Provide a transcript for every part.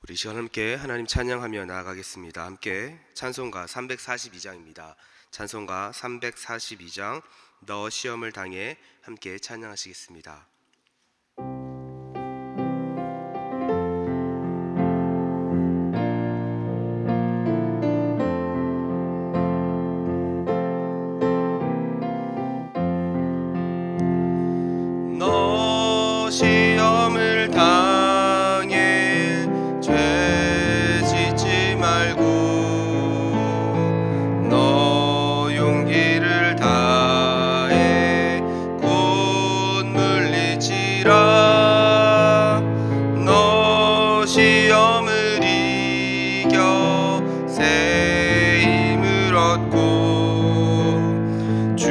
우리 시간 함께 하나님 찬양하며 나아가겠습니다. 함께 찬송가 342장입니다. 찬송가 342장 너 시험을 당해 함께 찬양하시겠습니다. 너 시험을 당해 죄 짓지 말고 너 용기를 다해 곧 물리치라. 너 시험을 이겨 새 힘을 얻고 주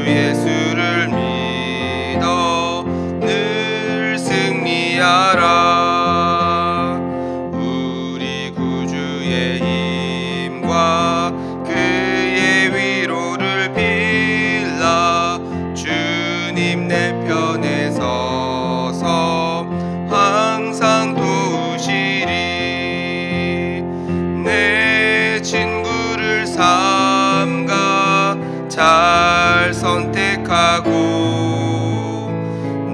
예수를 믿어 늘 승리하라. 우리 구주의 힘과 그의 위로를 빌라. 주님 내 편에 서서 항상 도우시리. 내 친구를 삼가 잘 선택하고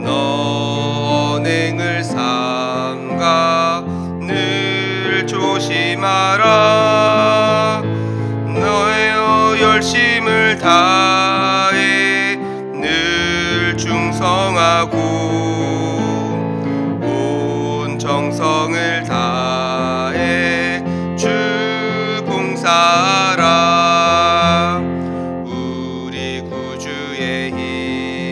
너 언행을 삼가 늘 조심하라. 너의 열심을 다해 늘 충성하고 온 정성을 다해 주 봉사하라. 우리 구주의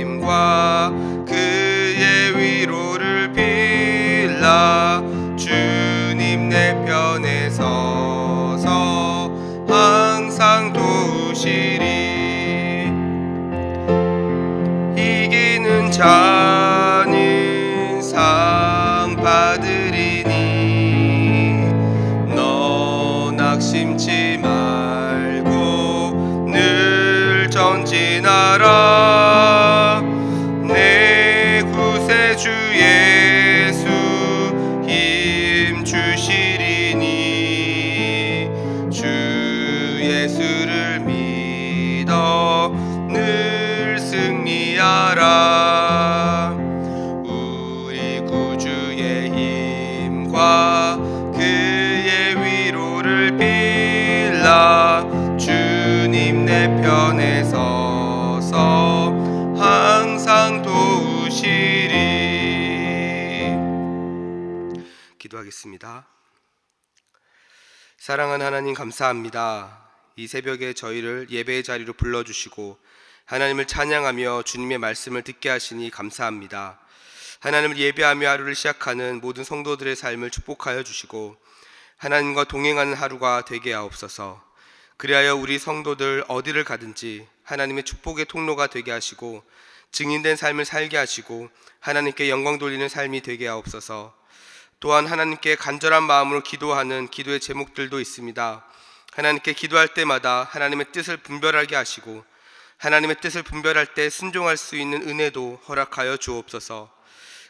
힘과 그의 위로를 빌라. 주님 내 편에 서서 항상 도우시리. 이기는 자는 상 받으리니 너 낙심치 말고 늘 전진하라. 내 구세주 예수 힘 주시리니 주 예수를 믿어 늘 승리하라. 우리 구주의 힘과 그의 위로를 빌라. 주님 내 편에 서서 항상 도우시리. 기도하겠습니다. 사랑하는 하나님, 감사합니다. 이 새벽에 저희를 예배의 자리로 불러주시고 하나님을 찬양하며 주님의 말씀을 듣게 하시니 감사합니다. 하나님을 예배하며 하루를 시작하는 모든 성도들의 삶을 축복하여 주시고 하나님과 동행하는 하루가 되게 하옵소서. 그리하여 우리 성도들 어디를 가든지 하나님의 축복의 통로가 되게 하시고 증인된 삶을 살게 하시고 하나님께 영광 돌리는 삶이 되게 하옵소서. 또한 하나님께 간절한 마음으로 기도하는 기도의 제목들도 있습니다. 하나님께 기도할 때마다 하나님의 뜻을 분별하게 하시고 하나님의 뜻을 분별할 때 순종할 수 있는 은혜도 허락하여 주옵소서.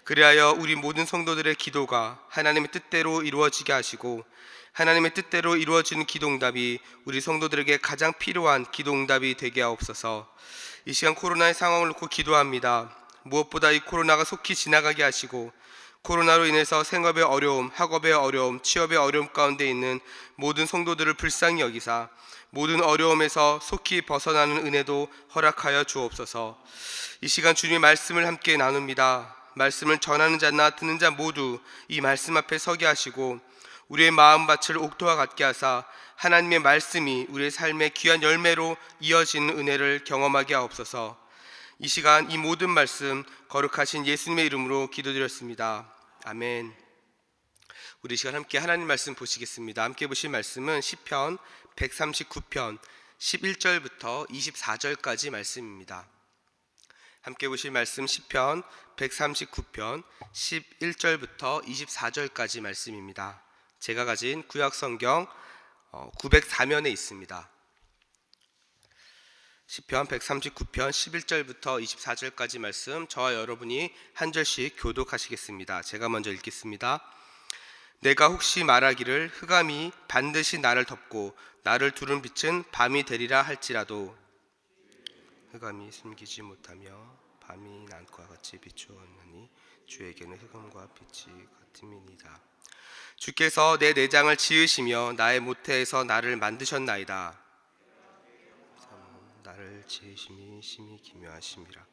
그리하여 우리 모든 성도들의 기도가 하나님의 뜻대로 이루어지게 하시고 하나님의 뜻대로 이루어지는 기도응답이 우리 성도들에게 가장 필요한 기도응답이 되게 하옵소서. 이 시간 코로나의 상황을 놓고 기도합니다. 무엇보다 이 코로나가 속히 지나가게 하시고 코로나로 인해서 생업의 어려움, 학업의 어려움, 취업의 어려움 가운데 있는 모든 성도들을 불쌍히 여기사 모든 어려움에서 속히 벗어나는 은혜도 허락하여 주옵소서. 이 시간 주님의 말씀을 함께 나눕니다. 말씀을 전하는 자나 듣는 자 모두 이 말씀 앞에 서게 하시고 우리의 마음밭을 옥토와 같게 하사 하나님의 말씀이 우리의 삶의 귀한 열매로 이어지는 은혜를 경험하게 하옵소서. 이 시간 이 모든 말씀 거룩하신 예수님의 이름으로 기도드렸습니다. 아멘. 우리 시간 함께 하나님 말씀 보시겠습니다. 함께 보실 말씀은 시편 139편 11절부터 24절까지 말씀입니다. 함께 보실 말씀 시편 139편 11절부터 24절까지 말씀입니다. 제가 가진 구약성경 904면에 있습니다. 시편 139편 11절부터 24절까지 말씀 저와 여러분이 한 절씩 교독하시겠습니다. 제가 먼저 읽겠습니다. 내가 혹시 말하기를 흑암이 반드시 나를 덮고 나를 두른 빛은 밤이 되리라 할지라도 흑암이 숨기지 못하며 밤이 낮과 같이 비추었느니 주에게는 흑암과 빛이 같음이니이다. 주께서 내 내장을 지으시며 나의 모태에서 나를 만드셨나이다. 나를 지으심이 심히 기묘하심이라.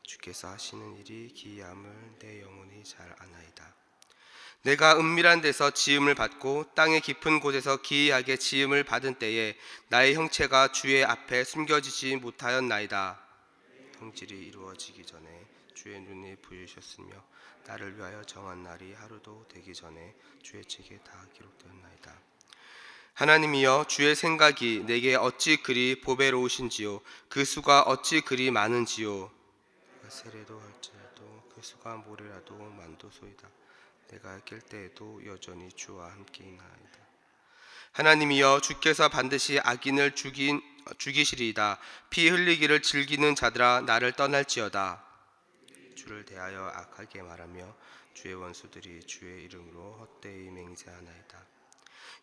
주께서 하시는 일이 기이함을 내 영혼이 잘 아나이다. 내가 은밀한 데서 지음을 받고 땅의 깊은 곳에서 기이하게 지음을 받은 때에 나의 형체가 주의 앞에 숨겨지지 못하였나이다. 형질이 이루어지기 전에 주의 눈이 보이셨으며 나를 위하여 정한 날이 하루도 되기 전에 주의 책에 다 기록되었나이다. 하나님이여, 주의 생각이 내게 어찌 그리 보배로우신지요, 그 수가 어찌 그리 많은지요. 내가 세례도 할지라도 그 수가 모래라도 만도소이다. 내가 깰 때에도 여전히 주와 함께이나이다. 하나님이여, 주께서 반드시 악인을 죽이시리이다. 피 흘리기를 즐기는 자들아 나를 떠날지어다. 주를 대하여 악하게 말하며 주의 원수들이 주의 이름으로 헛되이 맹세하나이다.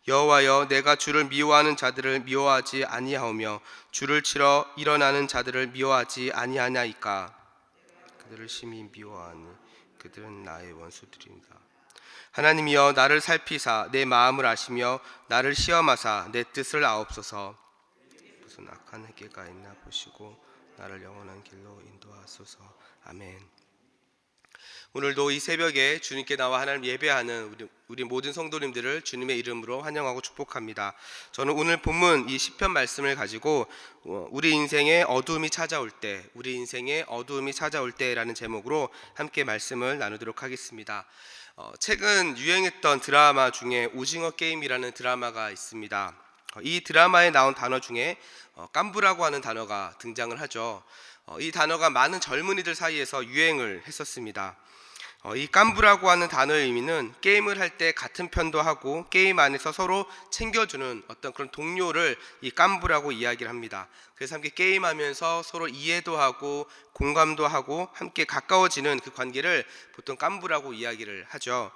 여호와여, 내가 주를 미워하는 자들을 미워하지 아니하오며 주를 치러 일어나는 자들을 미워하지 아니하나이까. 그들을 심히 미워하니 그들은 나의 원수들이니라. 하나님이여, 나를 살피사 내 마음을 아시며 나를 시험하사 내 뜻을 아옵소서. 무슨 악한 회개가 있나 보시고 나를 영원한 길로 인도하소서. 아멘. 오늘도 이 새벽에 주님께 나와 하나님 예배하는 우리 모든 성도님들을 주님의 이름으로 환영하고 축복합니다. 저는 오늘 본문 이 시편 말씀을 가지고 우리 인생에 어두움이 찾아올 때라는 제목으로 함께 말씀을 나누도록 하겠습니다. 최근 유행했던 드라마 중에 오징어 게임이라는 드라마가 있습니다. 이 드라마에 나온 단어 중에 깐부라고 하는 단어가 등장을 하죠. 이 단어가 많은 젊은이들 사이에서 유행을 했었습니다. 이 깐부라고 하는 단어의 의미는 게임을 할 때 같은 편도 하고 게임 안에서 서로 챙겨주는 어떤 그런 동료를 이 깐부라고 이야기를 합니다. 그래서 함께 게임하면서 서로 이해도 하고 공감도 하고 함께 가까워지는 그 관계를 보통 깐부라고 이야기를 하죠.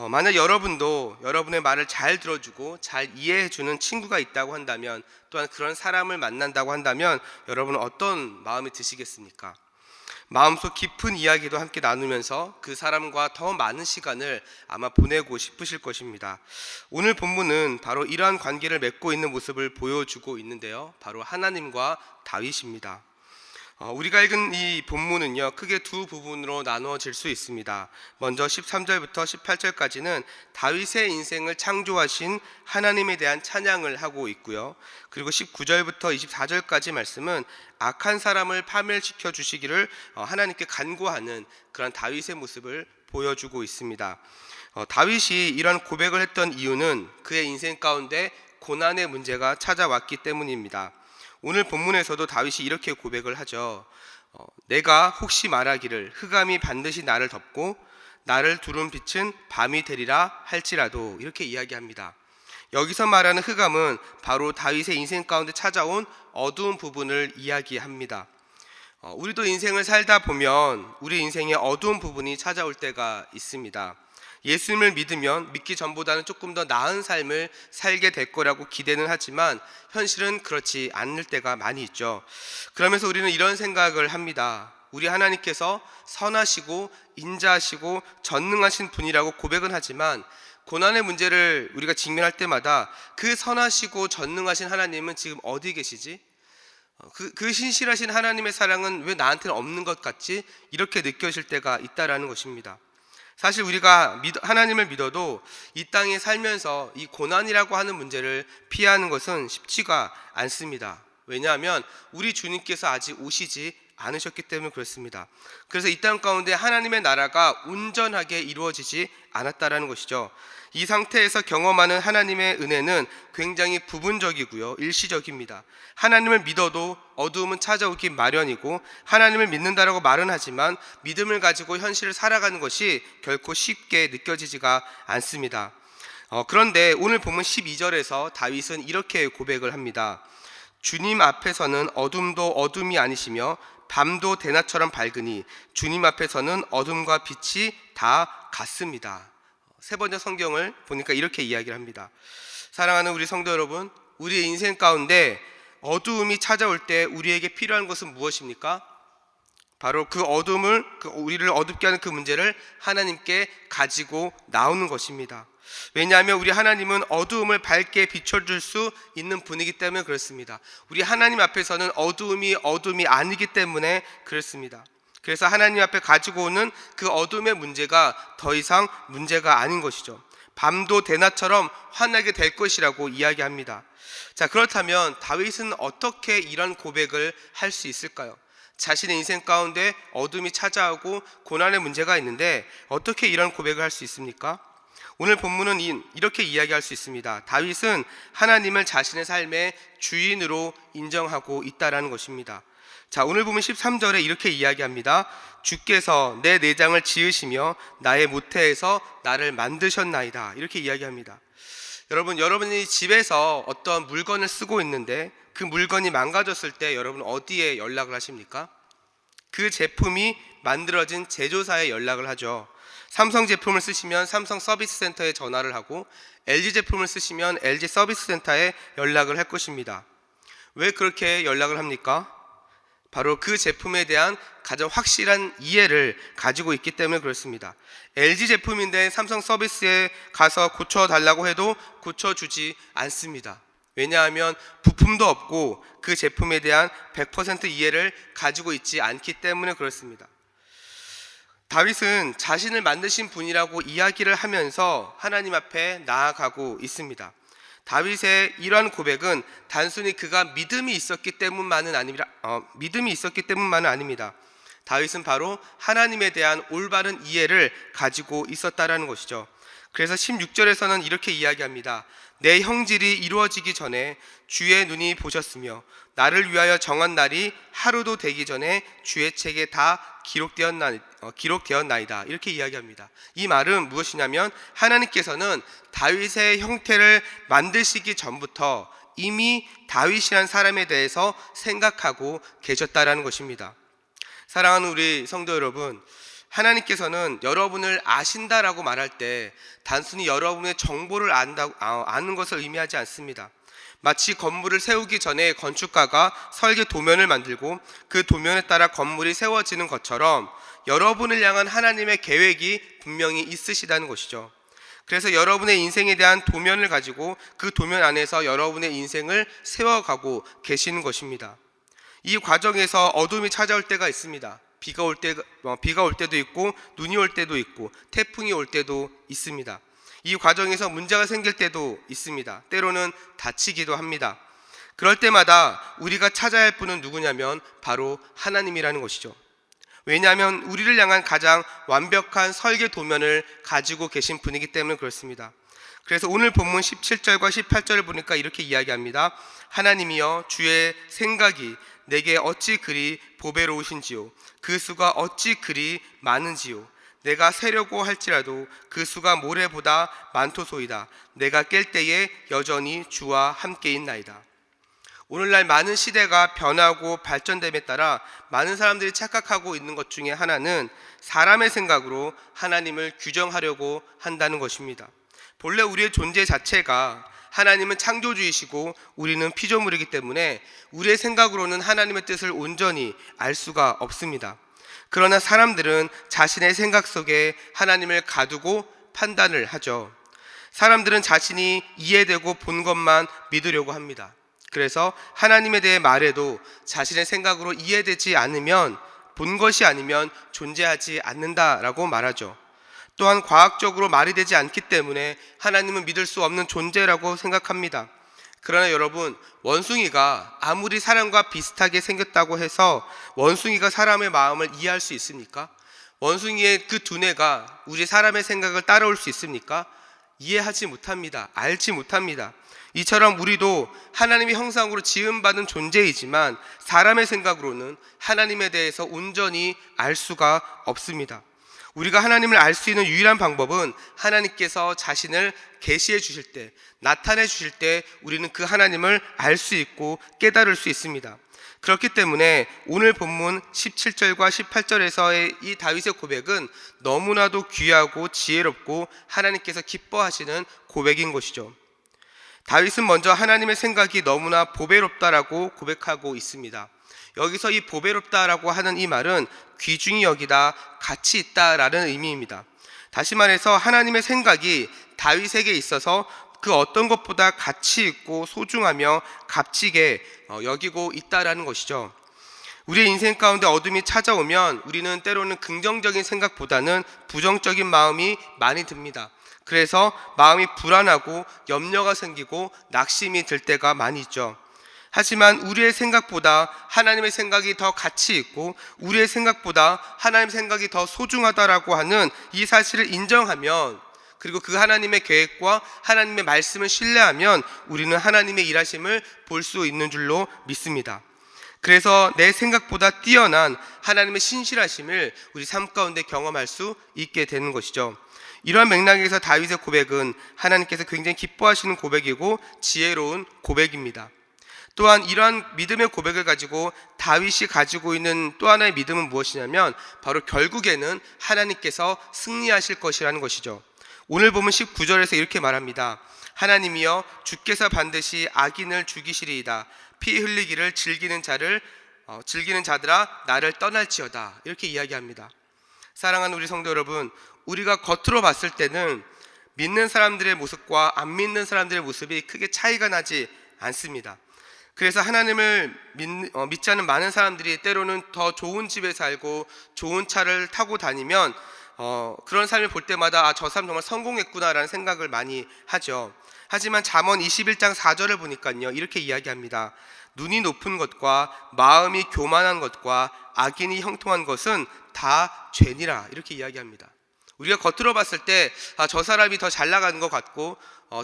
만약 여러분도 여러분의 말을 잘 들어주고 잘 이해해주는 친구가 있다고 한다면, 또한 그런 사람을 만난다고 한다면 여러분은 어떤 마음이 드시겠습니까? 마음속 깊은 이야기도 함께 나누면서 그 사람과 더 많은 시간을 아마 보내고 싶으실 것입니다. 오늘 본문은 바로 이러한 관계를 맺고 있는 모습을 보여주고 있는데요, 바로 하나님과 다윗입니다. 우리가 읽은 이 본문은요, 크게 두 부분으로 나누어질 수 있습니다. 먼저 13절부터 18절까지는 다윗의 인생을 창조하신 하나님에 대한 찬양을 하고 있고요, 그리고 19절부터 24절까지 말씀은 악한 사람을 파멸시켜 주시기를 하나님께 간구하는 그런 다윗의 모습을 보여주고 있습니다. 다윗이 이런 고백을 했던 이유는 그의 인생 가운데 고난의 문제가 찾아왔기 때문입니다. 오늘 본문에서도 다윗이 이렇게 고백을 하죠. 내가 혹시 말하기를 흑암이 반드시 나를 덮고 나를 두른 빛은 밤이 되리라 할지라도, 이렇게 이야기합니다. 여기서 말하는 흑암은 바로 다윗의 인생 가운데 찾아온 어두운 부분을 이야기합니다. 우리도 인생을 살다 보면 우리 인생에 어두운 부분이 찾아올 때가 있습니다. 예수님을 믿으면 믿기 전보다는 조금 더 나은 삶을 살게 될 거라고 기대는 하지만 현실은 그렇지 않을 때가 많이 있죠. 그러면서 우리는 이런 생각을 합니다. 우리 하나님께서 선하시고 인자하시고 전능하신 분이라고 고백은 하지만 고난의 문제를 우리가 직면할 때마다 그 선하시고 전능하신 하나님은 지금 어디 계시지? 그 신실하신 하나님의 사랑은 왜 나한테는 없는 것 같지? 이렇게 느껴질 때가 있다라는 것입니다. 사실 우리가 하나님을 믿어도 이 땅에 살면서 이 고난이라고 하는 문제를 피하는 것은 쉽지가 않습니다. 왜냐하면 우리 주님께서 아직 오시지 않으셨기 때문에 그렇습니다. 그래서 이 땅 가운데 하나님의 나라가 온전하게 이루어지지 않았다라는 것이죠. 이 상태에서 경험하는 하나님의 은혜는 굉장히 부분적이고요, 일시적입니다. 하나님을 믿어도 어두움은 찾아오기 마련이고, 하나님을 믿는다라고 말은 하지만 믿음을 가지고 현실을 살아가는 것이 결코 쉽게 느껴지지가 않습니다. 그런데 오늘 본문 12절에서 다윗은 이렇게 고백을 합니다. 주님 앞에서는 어둠도 어둠이 아니시며 밤도 대낮처럼 밝으니 주님 앞에서는 어둠과 빛이 다 같습니다. 세 번째 성경을 보니까 이렇게 이야기를 합니다. 사랑하는 우리 성도 여러분, 우리의 인생 가운데 어두움이 찾아올 때 우리에게 필요한 것은 무엇입니까? 바로 그 어둠을, 우리를 어둡게 하는 그 문제를 하나님께 가지고 나오는 것입니다. 왜냐하면 우리 하나님은 어두움을 밝게 비춰줄 수 있는 분이기 때문에 그렇습니다. 우리 하나님 앞에서는 어둠이 아니기 때문에 그렇습니다. 그래서 하나님 앞에 가지고 오는 그 어둠의 문제가 더 이상 문제가 아닌 것이죠. 밤도 대낮처럼 환하게 될 것이라고 이야기합니다. 자, 그렇다면 다윗은 어떻게 이런 고백을 할 수 있을까요? 자신의 인생 가운데 어둠이 찾아오고 고난의 문제가 있는데 어떻게 이런 고백을 할 수 있습니까? 오늘 본문은 이렇게 이야기할 수 있습니다. 다윗은 하나님을 자신의 삶의 주인으로 인정하고 있다라는 것입니다. 자, 오늘 보면 13절에 이렇게 이야기합니다. 주께서 내 내장을 지으시며 나의 모태에서 나를 만드셨나이다. 이렇게 이야기합니다. 여러분이 집에서 어떤 물건을 쓰고 있는데 그 물건이 망가졌을 때 여러분 어디에 연락을 하십니까? 그 제품이 만들어진 제조사에 연락을 하죠. 삼성 제품을 쓰시면 삼성 서비스 센터에 전화를 하고 LG 제품을 쓰시면 LG 서비스 센터에 연락을 할 것입니다. 왜 그렇게 연락을 합니까? 바로 그 제품에 대한 가장 확실한 이해를 가지고 있기 때문에 그렇습니다. LG 제품인데 삼성 서비스에 가서 고쳐달라고 해도 고쳐주지 않습니다. 왜냐하면 부품도 없고 그 제품에 대한 100% 이해를 가지고 있지 않기 때문에 그렇습니다. 다윗은 자신을 만드신 분이라고 이야기를 하면서 하나님 앞에 나아가고 있습니다. 다윗의 이러한 고백은 단순히 그가 믿음이 있었기 때문만은 아닙니다. 다윗은 바로 하나님에 대한 올바른 이해를 가지고 있었다라는 것이죠. 그래서 16절에서는 이렇게 이야기합니다. 내 형질이 이루어지기 전에 주의 눈이 보셨으며 나를 위하여 정한 날이 하루도 되기 전에 주의 책에 다 기록되었나이다. 이렇게 이야기합니다. 이 말은 무엇이냐면 하나님께서는 다윗의 형태를 만드시기 전부터 이미 다윗이란 사람에 대해서 생각하고 계셨다라는 것입니다. 사랑하는 우리 성도 여러분, 하나님께서는 여러분을 아신다라고 말할 때 단순히 여러분의 정보를 아는 것을 의미하지 않습니다. 마치 건물을 세우기 전에 건축가가 설계 도면을 만들고 그 도면에 따라 건물이 세워지는 것처럼 여러분을 향한 하나님의 계획이 분명히 있으시다는 것이죠. 그래서 여러분의 인생에 대한 도면을 가지고 그 도면 안에서 여러분의 인생을 세워가고 계시는 것입니다. 이 과정에서 어둠이 찾아올 때가 있습니다. 비가 올 때도 있고 눈이 올 때도 있고 태풍이 올 때도 있습니다. 이 과정에서 문제가 생길 때도 있습니다. 때로는 다치기도 합니다. 그럴 때마다 우리가 찾아야 할 분은 누구냐면 바로 하나님이라는 것이죠. 왜냐하면 우리를 향한 가장 완벽한 설계 도면을 가지고 계신 분이기 때문에 그렇습니다. 그래서 오늘 본문 17절과 18절을 보니까 이렇게 이야기합니다. 하나님이여 주의 생각이 내게 어찌 그리 보배로우신지요 그 수가 어찌 그리 많은지요 내가 세려고 할지라도 그 수가 모래보다 많도소이다 내가 깰 때에 여전히 주와 함께 있나이다. 오늘날 많은 시대가 변하고 발전됨에 따라 많은 사람들이 착각하고 있는 것 중에 하나는 사람의 생각으로 하나님을 규정하려고 한다는 것입니다. 본래 우리의 존재 자체가 하나님은 창조주이시고 우리는 피조물이기 때문에 우리의 생각으로는 하나님의 뜻을 온전히 알 수가 없습니다. 그러나 사람들은 자신의 생각 속에 하나님을 가두고 판단을 하죠. 사람들은 자신이 이해되고 본 것만 믿으려고 합니다. 그래서 하나님에 대해 말해도 자신의 생각으로 이해되지 않으면 본 것이 아니면 존재하지 않는다라고 말하죠. 또한 과학적으로 말이 되지 않기 때문에 하나님은 믿을 수 없는 존재라고 생각합니다. 그러나 여러분, 원숭이가 아무리 사람과 비슷하게 생겼다고 해서 원숭이가 사람의 마음을 이해할 수 있습니까? 원숭이의 그 두뇌가 우리 사람의 생각을 따라올 수 있습니까? 이해하지 못합니다. 알지 못합니다. 이처럼 우리도 하나님의 형상으로 지음받은 존재이지만 사람의 생각으로는 하나님에 대해서 온전히 알 수가 없습니다. 우리가 하나님을 알 수 있는 유일한 방법은 하나님께서 자신을 계시해 주실 때, 나타내 주실 때 우리는 그 하나님을 알 수 있고 깨달을 수 있습니다. 그렇기 때문에 오늘 본문 17절과 18절에서의 이 다윗의 고백은 너무나도 귀하고 지혜롭고 하나님께서 기뻐하시는 고백인 것이죠. 다윗은 먼저 하나님의 생각이 너무나 보배롭다라고 고백하고 있습니다. 여기서 이 보배롭다라고 하는 이 말은 귀중히 여기다, 가치 있다라는 의미입니다. 다시 말해서 하나님의 생각이 다윗에게 있어서 그 어떤 것보다 가치 있고 소중하며 값지게 여기고 있다라는 것이죠. 우리의 인생 가운데 어둠이 찾아오면 우리는 때로는 긍정적인 생각보다는 부정적인 마음이 많이 듭니다. 그래서 마음이 불안하고 염려가 생기고 낙심이 들 때가 많이 있죠. 하지만 우리의 생각보다 하나님의 생각이 더 가치 있고 우리의 생각보다 하나님의 생각이 더 소중하다라고 하는 이 사실을 인정하면, 그리고 그 하나님의 계획과 하나님의 말씀을 신뢰하면 우리는 하나님의 일하심을 볼 수 있는 줄로 믿습니다. 그래서 내 생각보다 뛰어난 하나님의 신실하심을 우리 삶 가운데 경험할 수 있게 되는 것이죠. 이러한 맥락에서 다윗의 고백은 하나님께서 굉장히 기뻐하시는 고백이고 지혜로운 고백입니다. 또한 이러한 믿음의 고백을 가지고 다윗이 가지고 있는 또 하나의 믿음은 무엇이냐면 바로 결국에는 하나님께서 승리하실 것이라는 것이죠. 오늘 보면 19절에서 이렇게 말합니다. 하나님이여 주께서 반드시 악인을 죽이시리이다. 피 흘리기를 즐기는 자들아 나를 떠날지어다. 이렇게 이야기합니다. 사랑하는 우리 성도 여러분, 우리가 겉으로 봤을 때는 믿는 사람들의 모습과 안 믿는 사람들의 모습이 크게 차이가 나지 않습니다. 그래서 하나님을 믿지 않는 많은 사람들이 때로는 더 좋은 집에 살고 좋은 차를 타고 다니면 그런 삶을 볼 때마다 저 사람 정말 성공했구나라는 생각을 많이 하죠. 하지만 잠언 21장 4절을 보니까요, 이렇게 이야기합니다. 눈이 높은 것과 마음이 교만한 것과 악인이 형통한 것은 다 죄니라. 이렇게 이야기합니다. 우리가 겉으로 봤을 때 저 사람이 더 잘 나가는 것 같고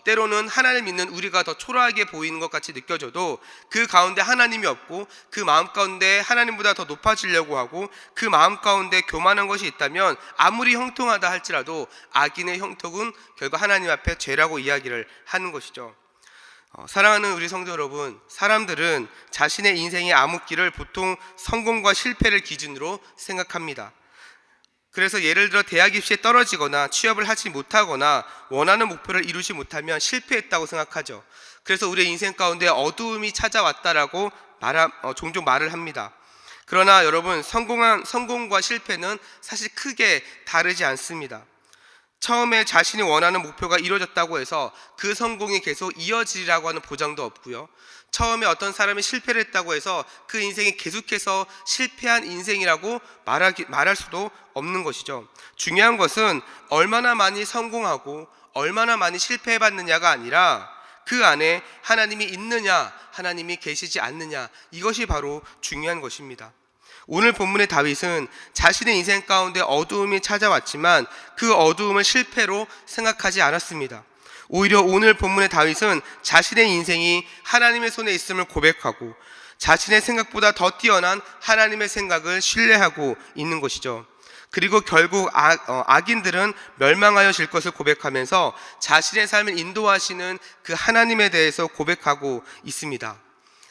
때로는 하나님을 믿는 우리가 더 초라하게 보이는 것 같이 느껴져도 그 가운데 하나님이 없고 그 마음 가운데 하나님보다 더 높아지려고 하고 그 마음 가운데 교만한 것이 있다면 아무리 형통하다 할지라도 악인의 형통은 결국 하나님 앞에 죄라고 이야기를 하는 것이죠. 사랑하는 우리 성도 여러분, 사람들은 자신의 인생의 암흑기를 보통 성공과 실패를 기준으로 생각합니다. 그래서 예를 들어 대학 입시에 떨어지거나 취업을 하지 못하거나 원하는 목표를 이루지 못하면 실패했다고 생각하죠. 그래서 우리의 인생 가운데 어두움이 찾아왔다라고 종종 말을 합니다. 그러나 여러분, 성공과 실패는 사실 크게 다르지 않습니다. 처음에 자신이 원하는 목표가 이루어졌다고 해서 그 성공이 계속 이어지리라고 하는 보장도 없고요. 처음에 어떤 사람이 실패를 했다고 해서 그 인생이 계속해서 실패한 인생이라고 말할 수도 없는 것이죠. 중요한 것은 얼마나 많이 성공하고 얼마나 많이 실패해봤느냐가 아니라 그 안에 하나님이 있느냐, 하나님이 계시지 않느냐, 이것이 바로 중요한 것입니다. 오늘 본문의 다윗은 자신의 인생 가운데 어두움이 찾아왔지만 그 어두움을 실패로 생각하지 않았습니다. 오히려 오늘 본문의 다윗은 자신의 인생이 하나님의 손에 있음을 고백하고 자신의 생각보다 더 뛰어난 하나님의 생각을 신뢰하고 있는 것이죠. 그리고 결국 악인들은 멸망하여질 것을 고백하면서 자신의 삶을 인도하시는 그 하나님에 대해서 고백하고 있습니다.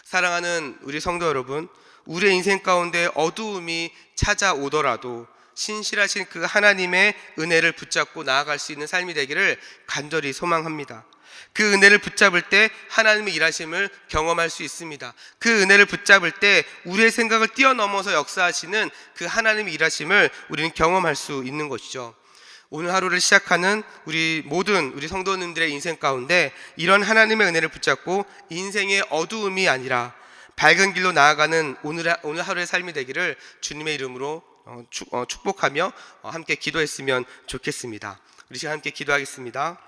사랑하는 우리 성도 여러분, 우리의 인생 가운데 어두움이 찾아오더라도 신실하신 그 하나님의 은혜를 붙잡고 나아갈 수 있는 삶이 되기를 간절히 소망합니다. 그 은혜를 붙잡을 때 하나님의 일하심을 경험할 수 있습니다. 그 은혜를 붙잡을 때 우리의 생각을 뛰어넘어서 역사하시는 그 하나님의 일하심을 우리는 경험할 수 있는 것이죠. 오늘 하루를 시작하는 우리 모든 우리 성도님들의 인생 가운데 이런 하나님의 은혜를 붙잡고 인생의 어두움이 아니라 밝은 길로 나아가는 오늘 하루의 삶이 되기를 주님의 이름으로 축복하며 함께 기도했으면 좋겠습니다. 우리 시간 함께 기도하겠습니다.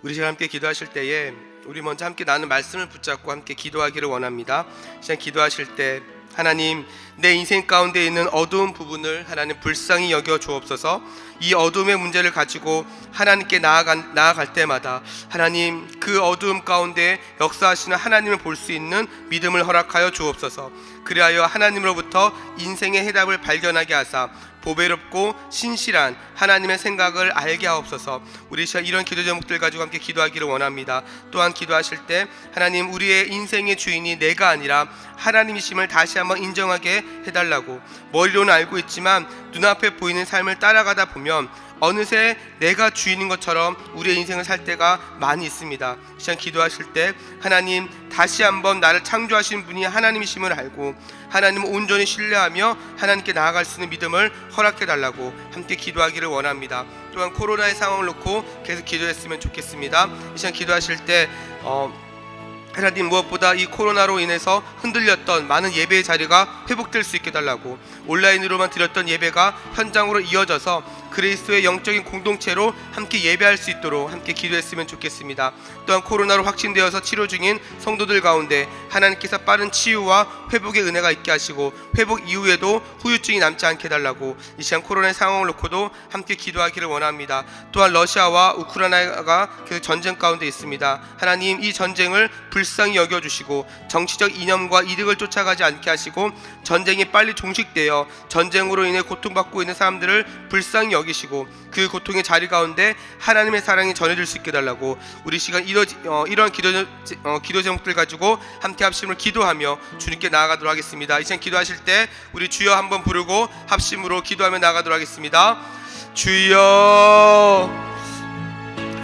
우리 시간 함께 기도하실 때에 우리 먼저 함께 나눈 말씀을 붙잡고 함께 기도하기를 원합니다. 시간 기도하실 때 하나님, 내 인생 가운데 있는 어두운 부분을 하나님 불쌍히 여겨 주옵소서. 이 어두움의 문제를 가지고 하나님께 나아갈 때마다 하나님, 그 어두움 가운데 역사하시는 하나님을 볼 수 있는 믿음을 허락하여 주옵소서. 그리하여 하나님으로부터 인생의 해답을 발견하게 하사 보배롭고 신실한 하나님의 생각을 알게 하옵소서. 우리 시간 이런 기도 제목들 가지고 함께 기도하기를 원합니다. 또한 기도하실 때 하나님, 우리의 인생의 주인이 내가 아니라 하나님이심을 다시 한번 인정하게 해달라고. 머리로는 알고 있지만 눈앞에 보이는 삶을 따라가다 보면 어느새 내가 주인인 것처럼 우리의 인생을 살 때가 많이 있습니다. 시간 기도하실 때 하나님, 다시 한번 나를 창조하신 분이 하나님이심을 알고 하나님을 온전히 신뢰하며 하나님께 나아갈 수 있는 믿음을 허락해 달라고 함께 기도하기를 원합니다. 또한 코로나의 상황을 놓고 계속 기도했으면 좋겠습니다. 이 시간 기도하실 때 하나님, 무엇보다 이 코로나로 인해서 흔들렸던 많은 예배의 자리가 회복될 수 있게 달라고, 온라인으로만 드렸던 예배가 현장으로 이어져서 그리스도의 영적인 공동체로 함께 예배할 수 있도록 함께 기도했으면 좋겠습니다. 또한 코로나로 확진되어서 치료 중인 성도들 가운데 하나님께서 빠른 치유와 회복의 은혜가 있게 하시고 회복 이후에도 후유증이 남지 않게 해달라고 이 시간 코로나의 상황을 놓고도 함께 기도하기를 원합니다. 또한 러시아와 우크라이나가 계속 전쟁 가운데 있습니다. 하나님, 이 전쟁을 불쌍히 여겨주시고 정치적 이념과 이득을 쫓아가지 않게 하시고 전쟁이 빨리 종식되어 전쟁으로 인해 고통받고 있는 사람들을 불쌍히 여기시고 그 고통의 자리 가운데 하나님의 사랑이 전해질 수 있게 해달라고 우리 시간 이러한 기도 제목들 가지고 함께 합심으로 기도하며 주님께 나아가도록 하겠습니다. 이 시간 기도하실 때 우리 주여 한번 부르고 합심으로 기도하며 나아가도록 하겠습니다. 주여,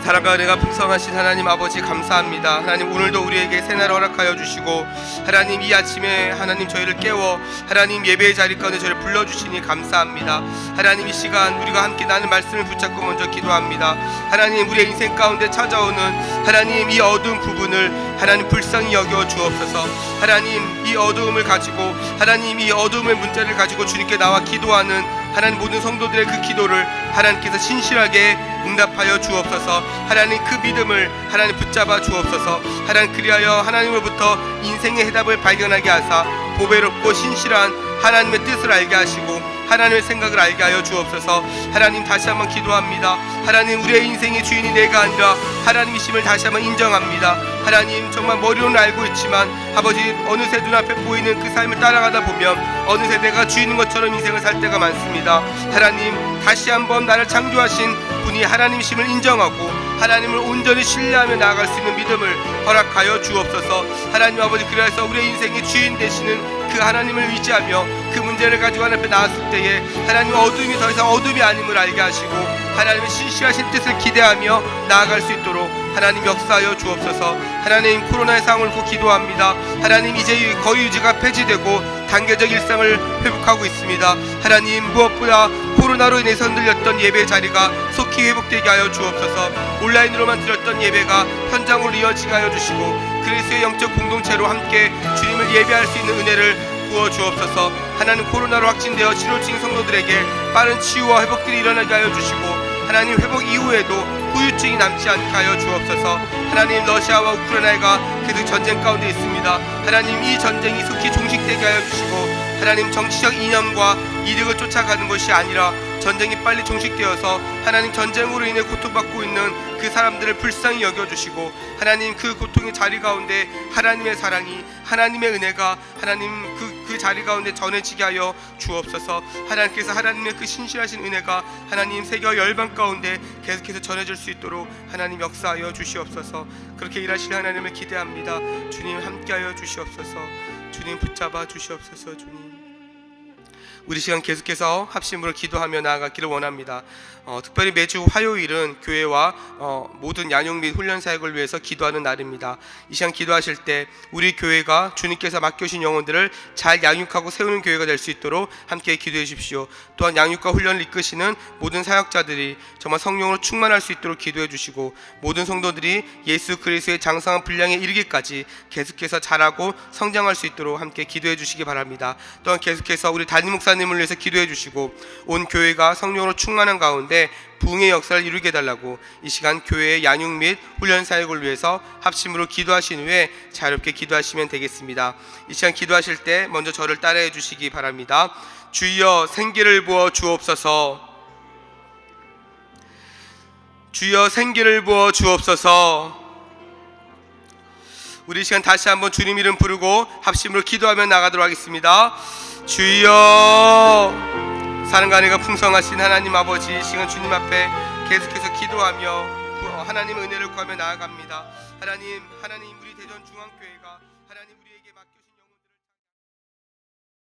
사랑과 은혜가 풍성하신 하나님 아버지, 감사합니다. 하나님, 오늘도 우리에게 새날을 허락하여 주시고 하나님, 이 아침에 하나님 저희를 깨워 하나님 예배의 자리 가운데 저희를 불러주시니 감사합니다. 하나님, 이 시간 우리가 함께 나는 말씀을 붙잡고 먼저 기도합니다. 하나님, 우리의 인생 가운데 찾아오는 하나님 이 어두운 부분을 하나님 불쌍히 여겨 주옵소서. 하나님, 이 어두움을 가지고 하나님 이 어두움의 문제를 가지고 주님께 나와 기도하는 하나님 모든 성도들의 그 기도를 하나님께서 신실하게 응답하여 주옵소서. 하나님, 그 믿음을 하나님 붙잡아 주옵소서. 하나님, 그리하여 하나님으로부터 인생의 해답을 발견하게 하사 보배롭고 신실한 하나님의 뜻을 알게 하시고 하나님의 생각을 알게 하여 주옵소서. 하나님, 다시 한번 기도합니다. 하나님, 우리의 인생의 주인이 내가 아니라 하나님이심을 다시 한번 인정합니다. 하나님, 정말 머리로는 알고 있지만 아버지, 어느새 눈앞에 보이는 그 삶을 따라가다 보면 어느새 내가 주인인 것처럼 인생을 살 때가 많습니다. 하나님, 다시 한번 나를 창조하신 분이 하나님이심을 인정하고 하나님을 온전히 신뢰하며 나아갈 수 있는 믿음을 허락하여 주옵소서. 하나님 아버지, 그래서 우리의 인생의 주인 되시는 그 하나님을 의지하며 그 문제를 가지고 하나님 앞에 나왔을 때에 하나님, 어둠이 더 이상 어둠이 아님을 알게 하시고 하나님의 신실하신 뜻을 기대하며 나아갈 수 있도록 하나님 역사하여 주옵소서. 하나님, 코로나의 상황을 놓고 기도합니다. 하나님, 이제 거리유지가 폐지되고 단계적 일상을 회복하고 있습니다. 하나님, 무엇보다 코로나로 인해서 흔들렸던 예배 자리가 속히 회복되게 하여 주옵소서. 온라인으로만 드렸던 예배가 현장으로 이어지게 하여 주시고 그리스도의 영적 공동체로 함께 주님을 예배할 수 있는 은혜를 부어 주옵소서. 하나님, 코로나로 확진되어 치료 중인 성도들에게 빠른 치유와 회복들이 일어나게 하여 주시고 하나님, 회복 이후에도 후유증이 남지 않게 하여 주옵소서. 하나님, 러시아와 우크라이나가 계속 전쟁 가운데 있습니다. 하나님, 이 전쟁이 속히 종식되게 하여 주시고 하나님, 정치적 이념과 이득을 쫓아가는 것이 아니라 전쟁이 빨리 종식되어서 하나님 전쟁으로 인해 고통받고 있는 그 사람들을 불쌍히 여겨주시고 하나님, 그 고통의 자리 가운데 하나님의 사랑이, 하나님의 은혜가 하나님 그 자리 가운데 전해지게 하여 주옵소서. 하나님께서 하나님의 그 신실하신 은혜가 하나님 세계 열방 가운데 계속해서 전해질 수 있도록 하나님 역사하여 주시옵소서. 그렇게 일하실 하나님을 기대합니다. 주님, 함께하여 주시옵소서. 주님, 붙잡아 주시옵소서. 주님, 우리 시간 계속해서 합심으로 기도하며 나아가기를 원합니다. 특별히 매주 화요일은 교회와 모든 양육 및 훈련 사역을 위해서 기도하는 날입니다. 이 시간 기도하실 때 우리 교회가 주님께서 맡겨주신 영혼들을 잘 양육하고 세우는 교회가 될 수 있도록 함께 기도해 주십시오. 또한 양육과 훈련을 이끄시는 모든 사역자들이 정말 성령으로 충만할 수 있도록 기도해 주시고 모든 성도들이 예수 그리스도의 장성한 분량에 이르기까지 계속해서 자라고 성장할 수 있도록 함께 기도해 주시기 바랍니다. 또한 계속해서 우리 담임 목사님을 위해서 기도해 주시고 온 교회가 성령으로 충만한 가운데 부흥의 역사를 이루게 해달라고 이 시간 교회의 양육 및 훈련 사역을 위해서 합심으로 기도하신 후에 자유롭게 기도하시면 되겠습니다. 이 시간 기도하실 때 먼저 저를 따라해 주시기 바랍니다. 주여, 생기를 부어 주옵소서. 주여, 생기를 부어 주옵소서. 우리 이 시간 다시 한번 주님 이름 부르고 합심으로 기도하며 나가도록 하겠습니다. 주여, 사랑과 은혜가 풍성하신 하나님 아버지, 이 시간 주님 앞에 계속해서 기도하며 하나님의 은혜를 구하며 나아갑니다. 하나님 우리 대전중앙교회가